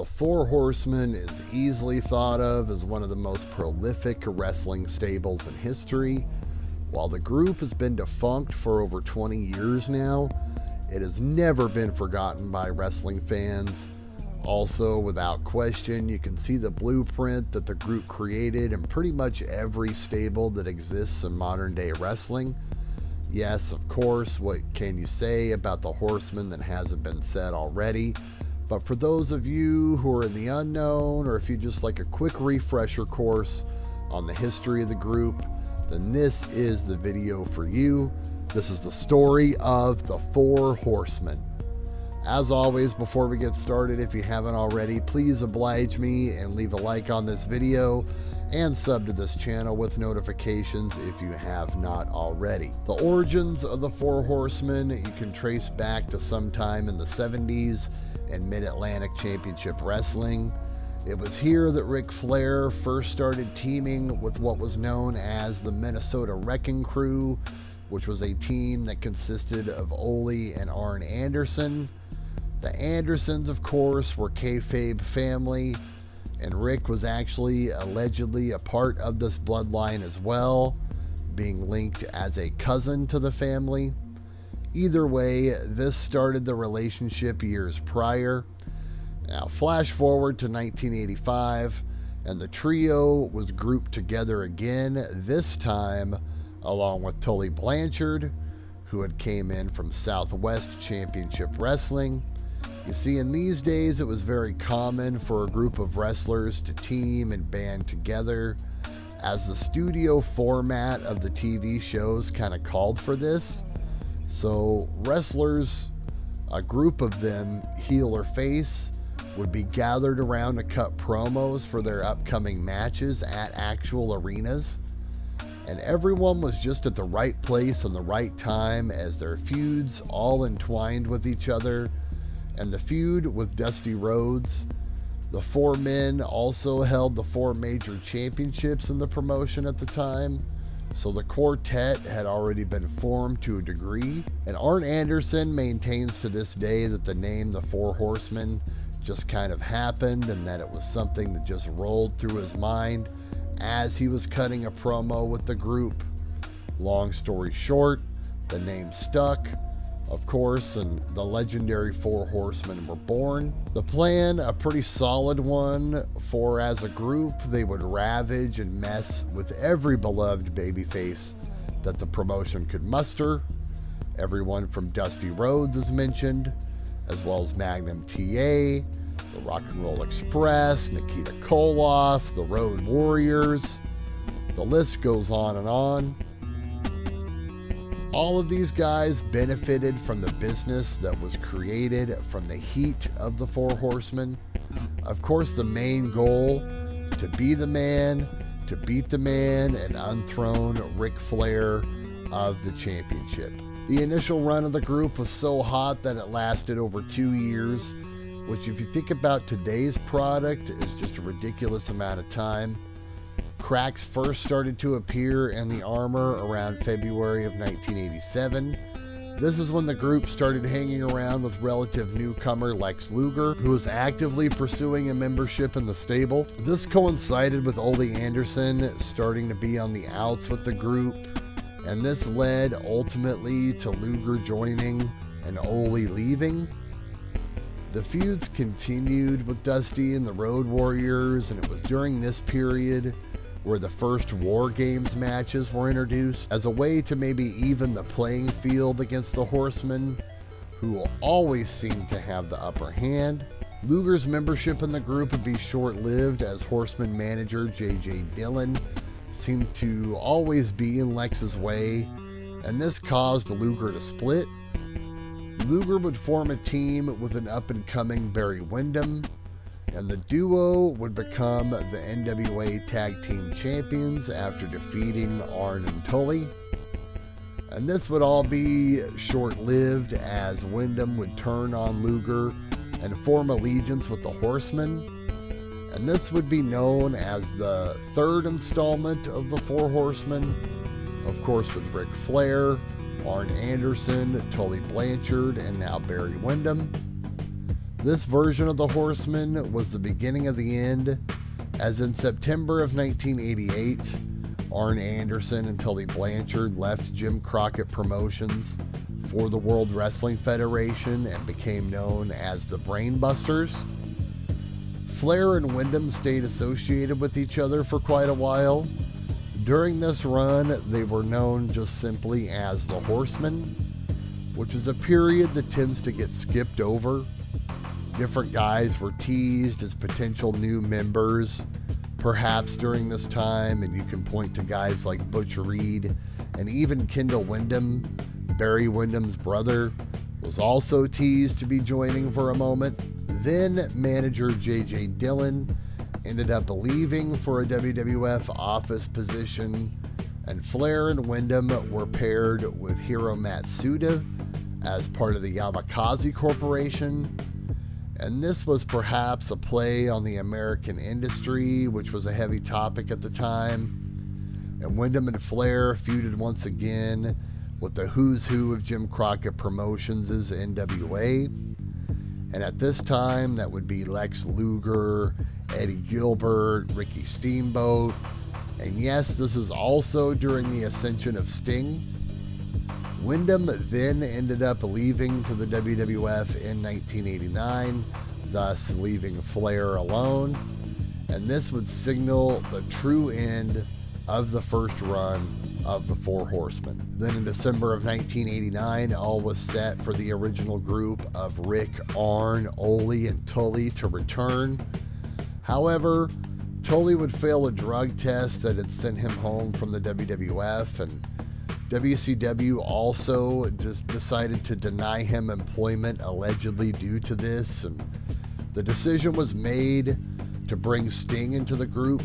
The Four Horsemen is easily thought of as one of the most prolific wrestling stables in history. While the group has been defunct for over 20 years now, it has never been forgotten by wrestling fans. Also, without question, you can see the blueprint that the group created in pretty much every stable that exists in modern day wrestling. Yes, of course, what can you say about the Horsemen that hasn't been said already? But for those of you who are in the unknown, or if you just like a quick refresher course on the history of the group, then this is the video for you. This is the story of the Four Horsemen. As always, before we get started, if you haven't already, please oblige me and leave a like on this video and sub to this channel with notifications if you have not already. The origins of the Four Horsemen you can trace back to sometime in the 70s in Mid-Atlantic Championship Wrestling. It was here that Ric Flair first started teaming with what was known as the Minnesota Wrecking Crew, which was a team that consisted of Ole and Arn Anderson. The Andersons, of course, were kayfabe family, and Rick was actually allegedly a part of this bloodline as well, being linked as a cousin to the family. Either way, this started the relationship years prior. Now, flash forward to 1985, and the trio was grouped together again, this time along with Tully Blanchard, who had came in from Southwest Championship Wrestling. You see, in these days, it was very common for a group of wrestlers to team and band together, as the studio format of the TV shows kind of called for this. So wrestlers, a group of them, heel or face, would be gathered around to cut promos for their upcoming matches at actual arenas. And everyone was just at the right place and the right time, as their feuds all entwined with each other. And the feud with Dusty Rhodes, the four men also held the four major championships in the promotion at the time. So the quartet had already been formed to a degree, and Arn Anderson maintains to this day that the name the Four Horsemen just kind of happened, and that it was something that just rolled through his mind as he was cutting a promo with the group. Long story short, the name stuck, of course, and the legendary Four Horsemen were born. The plan, a pretty solid one, for as a group they would ravage and mess with every beloved babyface that the promotion could muster. Everyone from Dusty Rhodes is mentioned, as well as Magnum TA, the Rock and Roll Express, Nikita Koloff, the Road Warriors. The list goes on and on. All of these guys benefited from the business that was created from the heat of the Four Horsemen. Of course, the main goal, to be the man, to beat the man, and unthrone Ric Flair of the championship. The initial run of the group was so hot that it lasted over 2 years, which, if you think about today's product, is just a ridiculous amount of time. Cracks first started to appear in the armor around February of 1987. This is when the group started hanging around with relative newcomer Lex Luger, who was actively pursuing a membership in the stable. This coincided with Ole Anderson starting to be on the outs with the group, and this led ultimately to Luger joining and Ole leaving. The feuds continued with Dusty and the Road Warriors, and it was during this period where the first War Games matches were introduced as a way to maybe even the playing field against the Horsemen, who always seemed to have the upper hand. Luger's membership in the group would be short-lived, as Horseman manager J.J. Dillon seemed to always be in Lex's way, and this caused Luger to split. Luger would form a team with an up-and-coming Barry Windham, and the duo would become the NWA Tag Team Champions after defeating Arn and Tully. And this would all be short-lived, as Windham would turn on Luger and form allegiance with the Horsemen. And this would be known as the third installment of the Four Horsemen, of course with Ric Flair, Arn Anderson, Tully Blanchard, and now Barry Windham. This version of the Horsemen was the beginning of the end, as in September of 1988, Arn Anderson and Tully Blanchard left Jim Crockett Promotions for the World Wrestling Federation and became known as the Brainbusters. Flair and Windham stayed associated with each other for quite a while. During this run, they were known just simply as the Horsemen, which is a period that tends to get skipped over. Different guys were teased as potential new members, perhaps during this time, and you can point to guys like Butch Reed and even Kendall Windham. Barry Windham's brother was also teased to be joining for a moment. Then manager J.J. Dillon ended up leaving for a WWF office position, and Flair and Windham were paired with Hiro Matsuda as part of the Yamakasi Corporation. And this was perhaps a play on the American industry, which was a heavy topic at the time. And Windham and Flair feuded once again with the who's who of Jim Crockett Promotions' NWA. And at this time, that would be Lex Luger, Eddie Gilbert, Ricky Steamboat. And yes, this is also during the ascension of Sting. Windham then ended up leaving to the WWF in 1989, thus leaving Flair alone. And this would signal the true end of the first run of the Four Horsemen. Then in December of 1989, all was set for the original group of Rick, Arn, Ole, and Tully to return. However, Tully would fail a drug test that had sent him home from the WWF, and WCW also just decided to deny him employment allegedly due to this, and the decision was made to bring Sting into the group.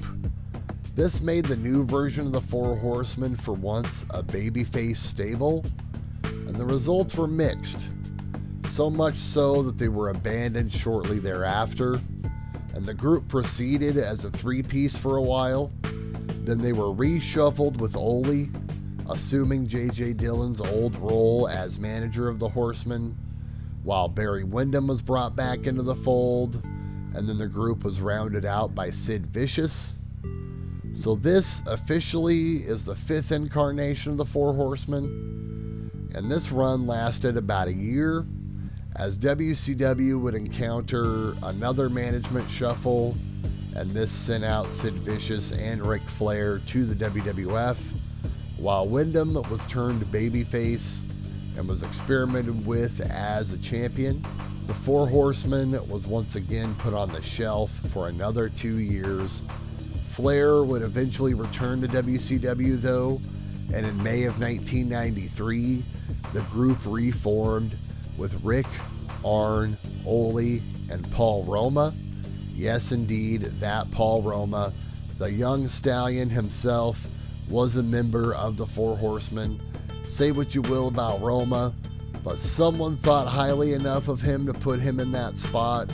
This made the new version of the Four Horsemen for once a babyface stable, and the results were mixed. So much so that they were abandoned shortly thereafter, and the group proceeded as a three-piece for a while. Then they were reshuffled with Ole, assuming J.J. Dillon's old role as manager of the Horsemen, while Barry Windham was brought back into the fold, and then the group was rounded out by Sid Vicious. So this officially is the fifth incarnation of the Four Horsemen, and this run lasted about a year, as WCW would encounter another management shuffle, and this sent out Sid Vicious and Ric Flair to the WWF, while Windham was turned babyface and was experimented with as a champion. The Four Horsemen was once again put on the shelf for another 2 years. Flair would eventually return to WCW though, and in May of 1993, the group reformed with Rick, Arn, Ole, and Paul Roma. Yes, indeed, that Paul Roma, the young stallion himself, was a member of the Four Horsemen. Say what you will about Roma, but someone thought highly enough of him to put him in that spot.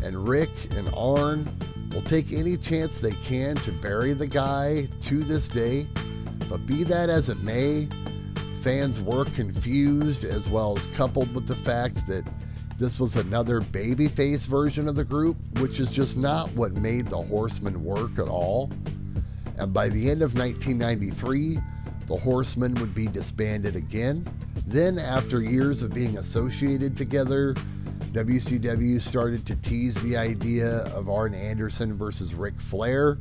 And Rick and Arn will take any chance they can to bury the guy to this day. But be that as it may, fans were confused, as well as coupled with the fact that this was another babyface version of the group, which is just not what made the Horsemen work at all. And by the end of 1993, the Horsemen would be disbanded again. Then, after years of being associated together, WCW started to tease the idea of Arn Anderson versus Ric Flair,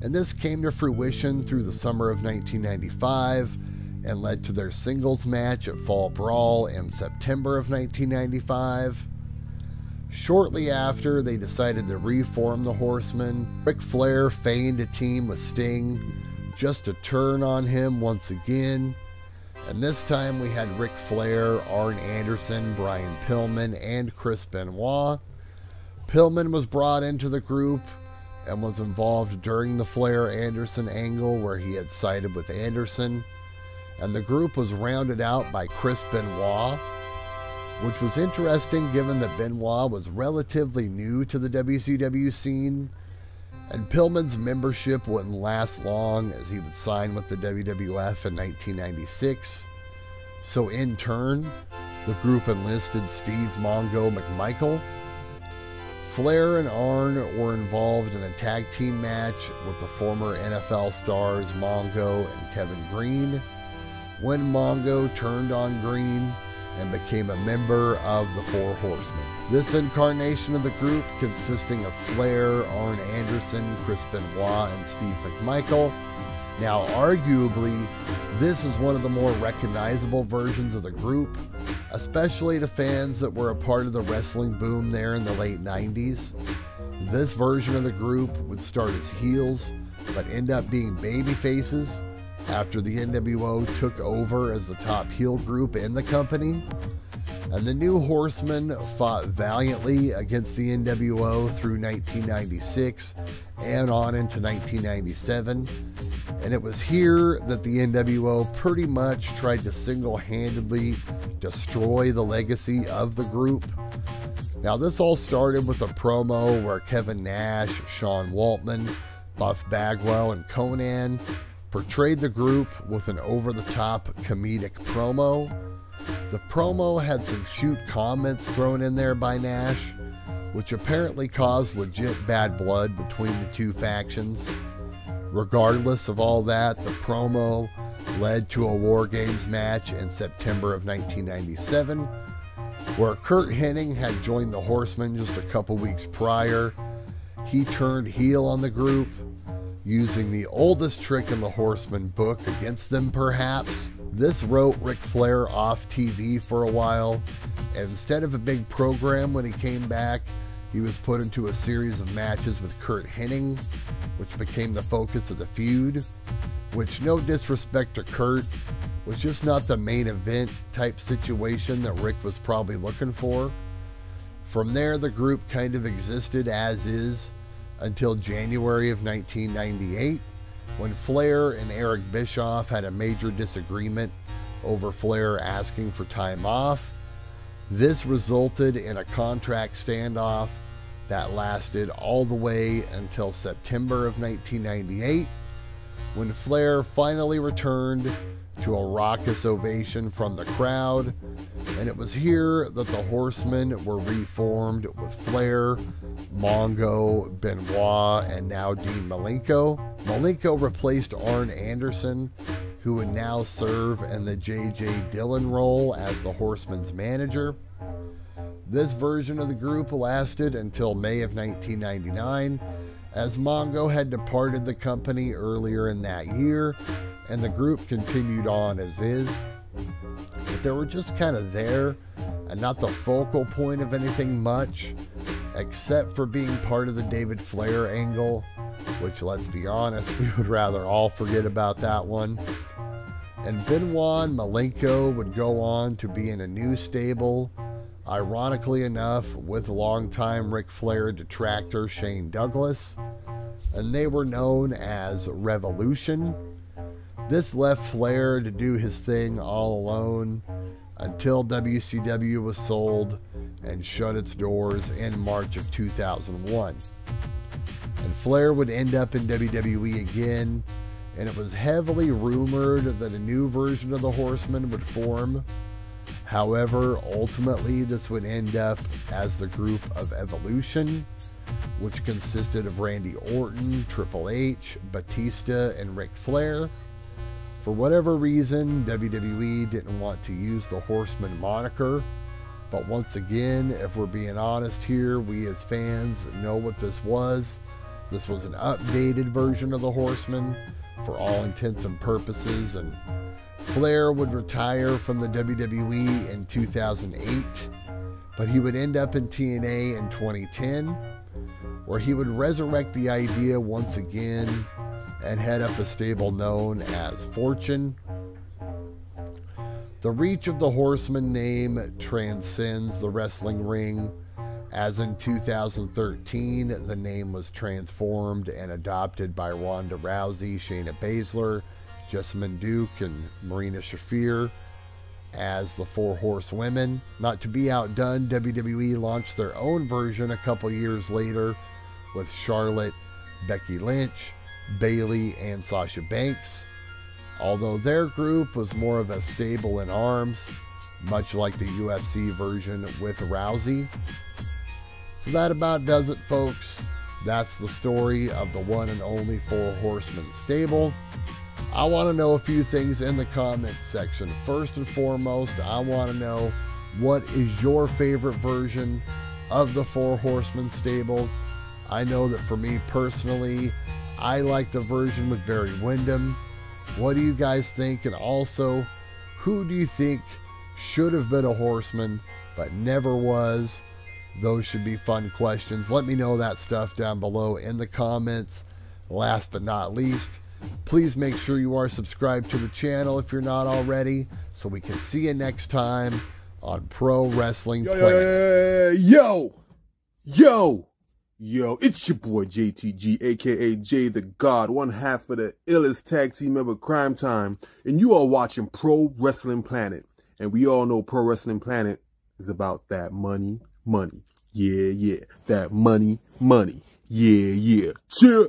and this came to fruition through the summer of 1995 and led to their singles match at Fall Brawl in September of 1995. Shortly after, they decided to reform the Horsemen. Ric Flair feigned a team with Sting just to turn on him once again. And this time we had Ric Flair, Arn Anderson, Brian Pillman, and Chris Benoit. Pillman was brought into the group and was involved during the Flair-Anderson angle where he had sided with Anderson. And the group was rounded out by Chris Benoit, which was interesting given that Benoit was relatively new to the WCW scene, and Pillman's membership wouldn't last long as he would sign with the WWF in 1996. So in turn, the group enlisted Steve Mongo McMichael, Flair and Arn were involved in a tag team match with the former NFL stars Mongo and Kevin Green, when Mongo turned on Green and became a member of the Four Horsemen. This incarnation of the group, consisting of Flair, Arn Anderson, Chris Benoit, and Steve McMichael. Now, arguably, this is one of the more recognizable versions of the group, especially to fans that were a part of the wrestling boom there in the late 90s. This version of the group would start as heels, but end up being baby faces after the NWO took over as the top heel group in the company. And the New Horsemen fought valiantly against the NWO through 1996 and on into 1997. And it was here that the NWO pretty much tried to single-handedly destroy the legacy of the group. Now, this all started with a promo where Kevin Nash, Sean Waltman, Buff Bagwell, and Conan portrayed the group with an over-the-top comedic promo. The promo had some cute comments thrown in there by Nash, which apparently caused legit bad blood between the two factions. Regardless of all that, the promo led to a War Games match in September of 1997, where Curt Hennig had joined the Horsemen just a couple weeks prior. He turned heel on the group, using the oldest trick in the Horsemen book against them, perhaps. This wrote Ric Flair off TV for a while, and instead of a big program when he came back, he was put into a series of matches with Curt Hennig, which became the focus of the feud, which, no disrespect to Curt, was just not the main event type situation that Rick was probably looking for. From there, the group kind of existed as is until January of 1998, when Flair and Eric Bischoff had a major disagreement over Flair asking for time off. This resulted in a contract standoff that lasted all the way until September of 1998, when Flair finally returned to a raucous ovation from the crowd. And it was here that the Horsemen were reformed with Flair, Mongo, Benoit, and now Dean Malenko. Malenko replaced Arn Anderson, who would now serve in the J.J. Dillon role as the Horsemen's manager. This version of the group lasted until May of 1999, as Mongo had departed the company earlier in that year, and the group continued on as is. But they were just kind of there, and not the focal point of anything much, except for being part of the David Flair angle, which, let's be honest, we would rather all forget about that one. And Benoit and Malenko would go on to be in a new stable, ironically enough, with longtime Ric Flair detractor Shane Douglas, and they were known as Revolution. This left Flair to do his thing all alone until WCW was sold and shut its doors in March of 2001. And Flair would end up in WWE again, and it was heavily rumored that a new version of the Horsemen would form. However, ultimately this would end up as the group of Evolution, which consisted of Randy Orton, Triple H, Batista, and Ric Flair. For whatever reason, WWE didn't want to use the Horseman moniker, but once again, if we're being honest here, we as fans know what this was. This was an updated version of the Horseman for all intents and purposes, and Flair would retire from the WWE in 2008, but he would end up in TNA in 2010, where he would resurrect the idea once again and head up a stable known as Fortune. The reach of the Horseman name transcends the wrestling ring, as in 2013 the name was transformed and adopted by Ronda Rousey, Shayna Baszler, Jessamyn Duke, and Marina Shafir as the Four Horsewomen. Not to be outdone, WWE launched their own version a couple years later with Charlotte, Becky Lynch, Bayley, and Sasha Banks, although their group was more of a stable in arms, much like the UFC version with Rousey. So that about does it, folks. That's the story of the one and only Four Horsemen stable. I want to know a few things in the comments section. First and foremost, I want to know, what is your favorite version of the Four Horsemen stable? I know that for me personally, I like the version with Barry Windham. What do you guys think? And also, who do you think should have been a horseman but never was? Those should be fun questions. Let me know that stuff down below in the comments. Last but not least, please make sure you are subscribed to the channel if you're not already, so we can see you next time on Pro Wrestling Planet. Yo, it's your boy JTG, aka Jay the God, one half of the illest tag team ever, Crime Time, and you are watching Pro Wrestling Planet. And we all know Pro Wrestling Planet is about that money. Yeah, that money. Yeah. Cheer.